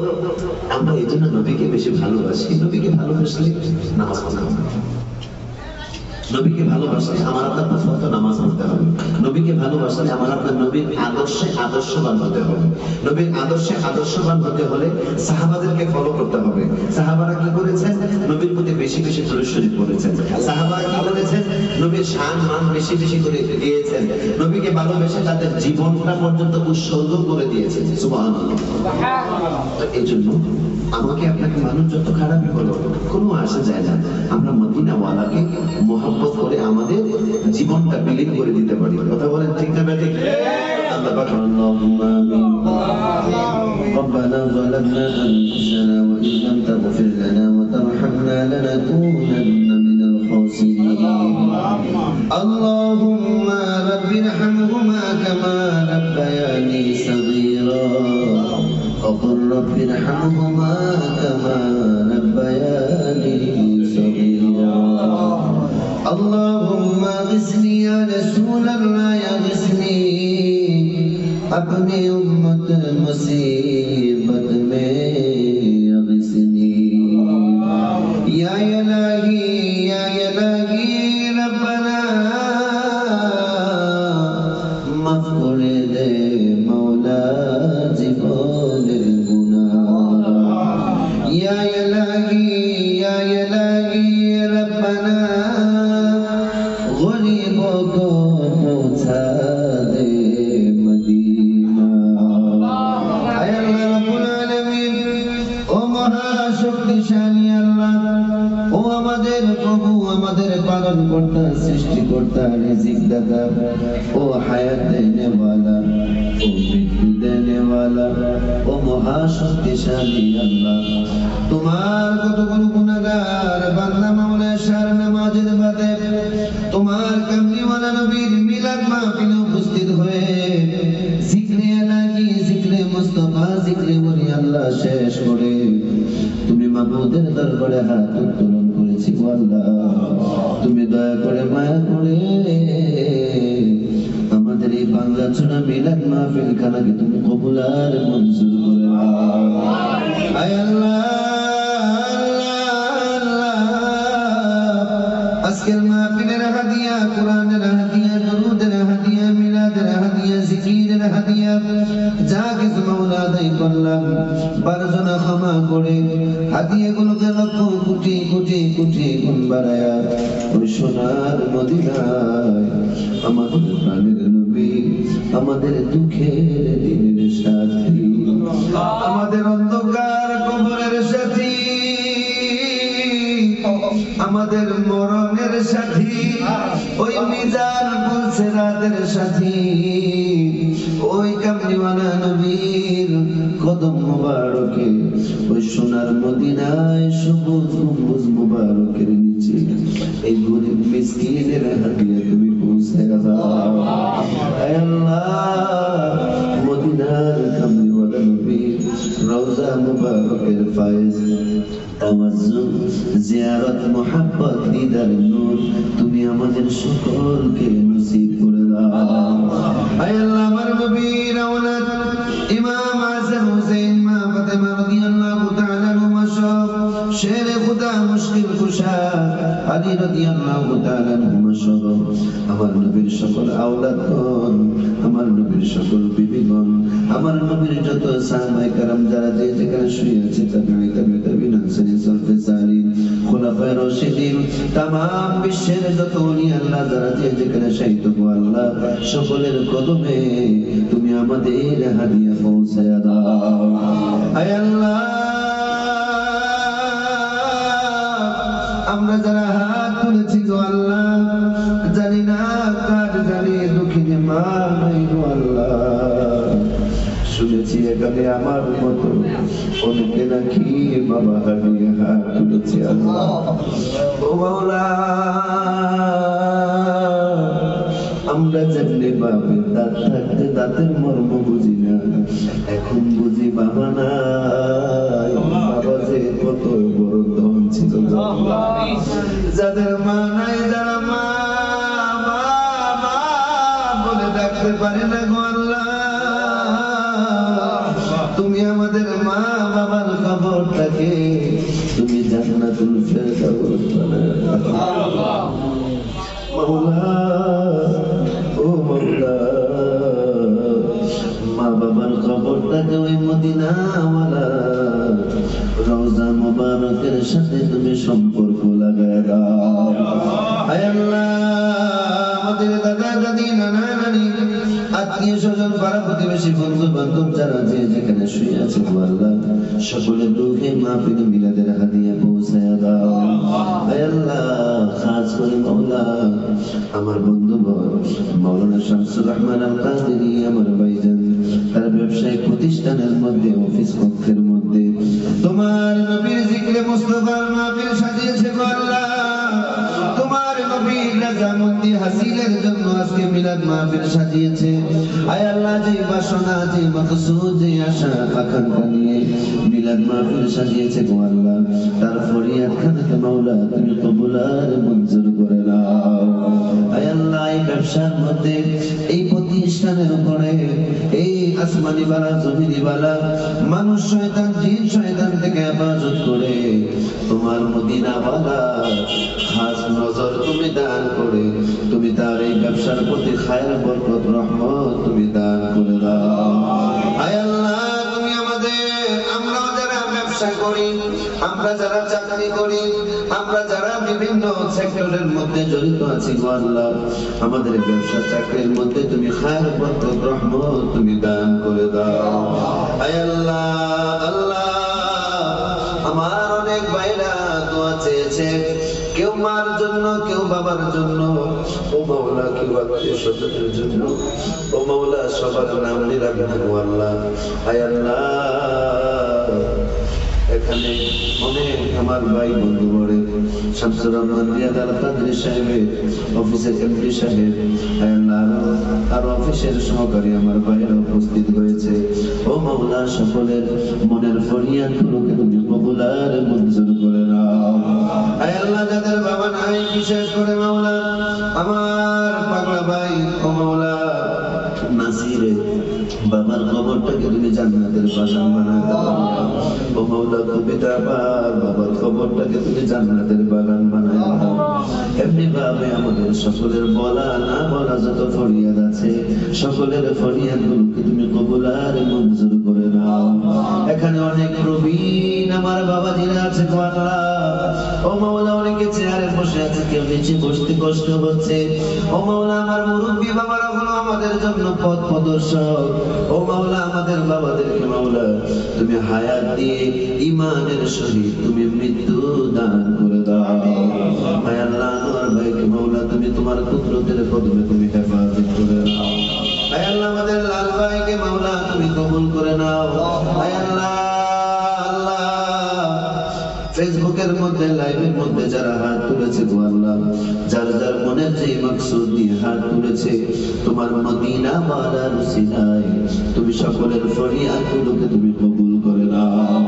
আমরা এই জন্য নবীকে বেশি ভালোবাসি। নবীকে ভালোবাসলে নামাজ পড়া, নবীকে ভালোবাসলে আমার আপনার প্রথমত নামাজ পড়তে হবে। নবীকে ভালোবাসলে আমার আপনার নবীর আদর্শে আদর্শবান হতে হবে। নবীর আদর্শে আদর্শবান হতে হলে সাহাবাদেরকে ফলো করতে হবে। সাহাবারা কি করেছেন? নবীর প্রতি বেশি বেশি দরুদ শরীফ পড়েছেন। সাহাবারা কি করেছেন? নবীর শান মান বেশি বেশি করে গেয়েছেন। নবীকে ভালোবেসে তাদের জীবনটা পর্যন্ত উৎসর্গ করে দিয়েছেন। সুবহানাল্লাহ। তো এই জন্য আমাকে আপনাকে মানুষ যত খারাপই বলো কোনো আসে যায় না, আমরা মদিনাওয়ালাকে মোহাব্বত করে আমাদের জীবনটা বিলীন করে দিতে পারি। কথা বলেন ঠিক না ঠিক? আল্লাহ পাক আল্লাহুম্মা আমিন। ربنا ظلمنا أنفسنا وإن لم تغفر لنا وترحمنا لنكونن من الخاسرين. اللهم رب ارحمهما كما ربياني صغيرا وقل رب ارحمهما كما ربياني صغيرا. اللهم اغثني يا رسول الله اغثني अपनी उम्मत मुसीबत में अगसनी या इलाही रब्बना माफ করে দে मौला জীবনের গুনাহ या इलाही रब्बना गरीबों को पहुंचा दे पालनकर्ता सृष्टिकर्ता रिजिक दाता ओ हयात देने वाला ओ मृत्यु देने वाला ओ महाशक्तिशाली अल्लाह तुम्हार কতগুলো গুনাহগার বান্দা মাওলা শার নামাজের বাদে তোমার কামলিওয়ালা নবীর মিলাদ মাহফিলে উপস্থিত হয়ে জিকরে ইলাহি জিকরে মুস্তাফা জিকরে ওলি আল্লাহ শেষ করে তুমি মাবুদের দরবারে হাত উত্তোলন করেছি গো আল্লাহ। তুমি দয়া করে মায়া করে আমাদের এই বাংলা চুনা মিলাদ মাহফিল খানাকে তুমি কবুল আর মঞ্জুর করে নাও। আয় আল্লাহ আজকের মাহফিলের হাদিয়া, কোরআনের হাদিয়া, দরুদের হাদিয়া, মিলাদের হাদিয়া, জিকিরের হাদিয়া যা কিছু মাওলা আদায় করলাম বারজনা ক্ষমা করে হাদিয়াগুলোকে লক্ষ কোটি কোটি কোটি গুণ বাড়ায়া ওই সোনার মদিনায় আমাদের প্রাণের নবী, আমাদের দুঃখের দিনের সাথী, আমাদের অন্ধকার কবরের সাথী, আমাদের মরণের সাথী, ওই মিজান পুলসিরাতের সাথী, ওই কামলিওয়ালা নবীর কদম মুবারকে ওই সোনার মদিনায় সবুজ গম্বুজ মুবারকের নিচে এই গরিব মিসকিনের হাদিয়া তুমি পৌঁছে দাও। হে আল্লাহ মদিনার কামলিওয়ালা নবীর রওজা মুবারকের ফায়েজ তাওয়াজ্জুহ জিয়ারত মুহাব্বত দিদার নূর তুমি আমাদের সকলকে নসিব করে দাও। হে আল্লাহ আমার নবীর আওলাদ ইমাম হাসান হুসাইন মা ফাতেমা রাদিয়াল্লাহু তাআলা আনহুমা সব শের খুদা মুশকিল কুশা আলী রাদিয়াল্লাহু তাআলা আনহুমা সব আমার নবীর সকল আওলাদগণ, আমার নবীর সকল বিবিগণ, আমার নবীর যত সাহাবায়ে কেরাম যারা যে যেখানে শুয়ে আছে তাবিঈন আনসারী সালফে সালিহিন খুলাফায়ে রাশিদিন तमाम বিশ্বের যত ওলি আল্লাহ যারা যে যেখানে শায়িত গো আল্লাহ সকলের কদমে তুমি আমাদের হাদিয়া পৌঁছায়া দাও। হে আল্লাহ আমরা যারা হাত তুলেছি গো আল্লাহ জানি না কার জানি দুঃখিনী মা নাই গো আল্লাহ, শুনেছি এখানে আমার মতো অনেকে নাকি বাবা হারিয়ে হাত তুলেছে আল্লাহ। ও মাওলা আমরা যেমনি বাপের দাঁত থাকতে দাঁতের মর্ম বুঝি না, এখন বুঝি বাবা নাই, বাবা যে কত বড় ধন ছিল। যাদের মা নাই যারা মা মা মা বলে ডাকতে পারে না গো আল্লাহ তুমি আমাদের মা বাবার খবরটাকে তুমি জান্নাতুল ফেরদাউস বানায় দাও। মাওলা ও মাওলা মা বাবার খবরটাকে ওই মদিনাওয়ালা রওজা মুবারকের সাথে তুমি সম্পর্ক লাগায় দাও। হায় আল্লাহ আমাদের দাদা দাদি নানা নানি আত্মীয় স্বজন পাড়া প্রতিবেশী বন্ধু বান্ধব যারা যে যেখানে শুয়ে আছে আল্লাহ সকলের রূহে মাহফিল মিলাদের হাদিয়া পৌঁছায়া দাও। হায় আল্লাহ খাস করে মাওলা আমার বন্ধুগণ মাওলানা শামসুর রহমান আল কাদেরী আমার ভাইজান তার ব্যবসায়িক প্রতিষ্ঠানের মধ্যে অফিস কক্ষের মধ্যে তোমার নবীর জিকরে মুস্তাফার মাহফিল সাজিয়েছে আল্লাহ। তোমার নবীর রাজামন্দি হাসিলের জন্য আজকে মিলাদ মাহফিল সাজিয়েছে। আয় আল্লাহ যে বাসনা যে মাকসুদ যে আশা আকাঙ্ক্ষা নিয়ে মিলাদ মাহফিল সাজিয়েছে গো আল্লাহ তার ফরিয়াদ খানাকে মাওলা তুমি কবুল আর মঞ্জুর করে নাও। আয় আল্লাহ এই ব্যবসার মধ্যে এই প্রতিষ্ঠানের উপরে এই আসমানি বালা জমিনি বালা মানুষ শয়তান জিন শয়তান থেকে হেফাজত করে তোমার মদিনা বালা খাস নজর তুমি দান করে তুমি তার এই ব্যবসার প্রতি খায়ের বরকত রহমত তুমি দান করে দাও। আয় আল্লাহ তুমি আমাদের আমরা যারা ব্যবসা করি আমরা যারা চাকরি করি আমরা যারা বিভিন্ন সেক্টরের মধ্যে জড়িত আছি গো আল্লাহ আমাদের ব্যবসা চাকরির মধ্যে তুমি খায়ের বরকত রহমত তুমি দান করে দাও। আয় আল্লাহ আল্লাহ আমার অনেক ভাইরা দোয়া চেয়েছে কেউ মার জন্য কেউ বাবার জন্য ও মাওলা কেউ আত্মীয় স্বজনের জন্য ও মাওলা সবার নাম নিরাপদ ও আল্লাহ। আয় আল্লাহ এখানে অনেক আমার ভাই বন্ধু বড়ে শামসুর রহমান রিয়াদ আল কাদরি সাহেবের অফিসের এমডি সাহেব আয় আল্লাহ আর অফিসের সহকারী আমার ভাইয়েরা উপস্থিত হয়েছে। ও মাওলা সকলের মনের ফরিয়াদগুলোকে তুমি কবুল আর মঞ্জুর করে নাও। আয় আল্লাহ যাদের বাবা নাই বিশেষ করে মাওলা আমার পাগলা ভাই ও মাওলা নাসিরে বাবার কবরটাকে তুমি জান্নাতের বাগান বানায় দাও। ও মাওলা কবিতা বাবার কবরটাকে তুমি জান্নাতের বাগান বানায় দাও। এমনি ভাবে আমাদের সকলের বলা না বলা যত ফরিয়াদ আছে সকলের ফরিয়াদগুলোকে তুমি কবুল আর মঞ্জুর করে নাও। এখানে অনেক প্রবীণ আমার বাবাজিরা আছে গো আল্লাহ ও মাওলা অনেকে চেয়ারে বসে আছে কেউ নিচে বসতে কষ্ট হচ্ছে। ও মাওলা আমার মুরব্বী বাবারা হলো আমাদের জন্য পথ প্রদর্শক। ও মাওলা আমাদের বাবাদেরকে মাওলা তুমি হায়াত দিয়ে ঈমানের সহিত তুমি মৃত্যু দান করে দাও। হায় আল্লাহ আনোয়ার ভাইকে মাওলা তুমি তোমার কুদরতের কদমে তুমি হেফাজত করে নাও। হায় আল্লাহ আমাদের লাল ভাইকে মাওলা তুমি কবুল করে নাও। হায় আল্লাহ আল্লাহ ফেসবুকের মধ্যে লাইভের মধ্যে যারা হাত তুলেছে গো আল্লাহ যার যার মনের যে মাকসুদ নিয়ে হাত তুলেছে তোমার মদিনা ওয়ালার উসিলায় তুমি সকলের ফরিয়াদগুলোকে তুমি কবুল করে নাও।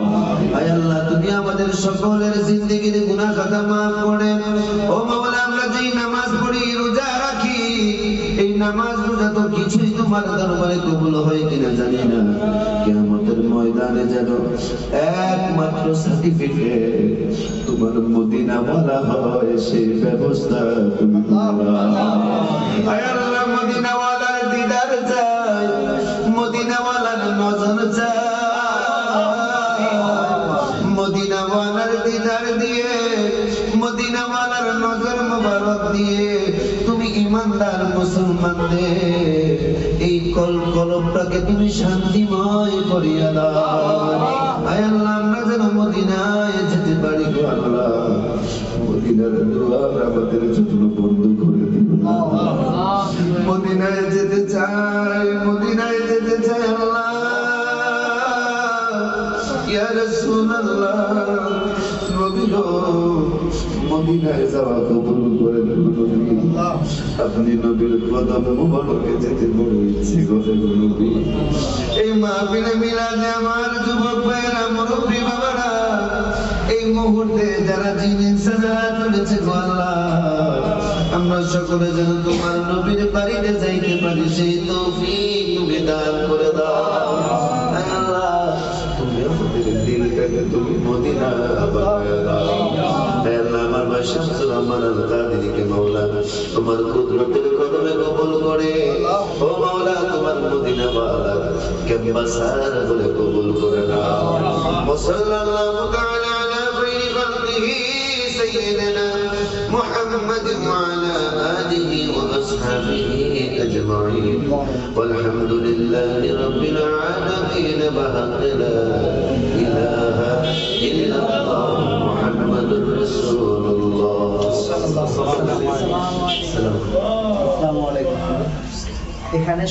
আয় আল্লাহ তুমি আমাদের সকলের জিন্দেগির গুনাহ খাতা maaf করে ও মাওলা আমরা যেই নামাজ পড়ি রোজা রাখি এই নামাজ রোজা তো কিছুই তোমার দরবারে কবুল হয় কিনা জানি না কিয়ামতের ময়দানে যেন একমাত্র সার্টিফিকেট তোমার মদিনা ওয়ালা হয় সেই ব্যবস্থা তুমি করো। আয় আল্লাহ মদিনা ওয়ালার দিদার চাই মদিনা ওয়ালার নজর চাই মদিনা ওয়ালার দিদার দিয়ে মদিনা ওয়ালার নজর মুবারক দিয়ে তুমি ঈমানদার মুসলমানদের এই কলবটাকে তুমি শান্তিময় করিয়া দাও। আয় আল্লাহ আমরা যেন মদিনায় যেতে পারি গো আল্লাহ মদিনার দুয়ার আমাদের জন্য বন্ধ করে দিও না। মদিনায় যেতে চাই মদিনায় যেতে চাই আল্লাহ ইয়া রাসূলুল্লাহ নবী গো মদিনায় যাওয়া কবুল করে দিন আপনি নবীর কদম মুবারকে যেতে বড় ইচ্ছে করে নবী। এই মাহফিলে মিলাদে আমার যুবক ভাইরা মুরব্বী বাবারা এই মুহূর্তে যারা জিন ইনসান চলেছে গো আল্লাহ আমরা সকলে যেন তোমার নবীর বাড়িতে যাইতে পারি সেই তৌফিক তুমি দান করে দাও। আল্লাহ তুমি আমাদের দিলটাকে তুমি মদিনা বানায় দাও। আল্লাহ আমার ভাই শামসুর রহমান আল কাদেরীকে মাওলা তোমার কুদরতের কদমে কবুল করে ও মাওলা তোমার মদিনা ওয়ালা কেম্বাসার বলে কবুল করে নাও সাল্লাল্লাহু তাআলা আলা খায়রি খালকিহি সাইয়্যিদিনা মুহাম্মাদ ওয়া আলা আলিহি ওয়া আসহাবিহি আজমাইন ওয়ালহামদুলিল্লাহি রাব্বিল আলামিন বাহাক্কি লা ইলাহা ইল্লাল্লাহ মুহাম্মাদুর রাসূলুল্লাহ সাল্লাল্লাহু আলাইহি ওয়াসাল্লাম। আসসালামু আলাইকুম। এখানে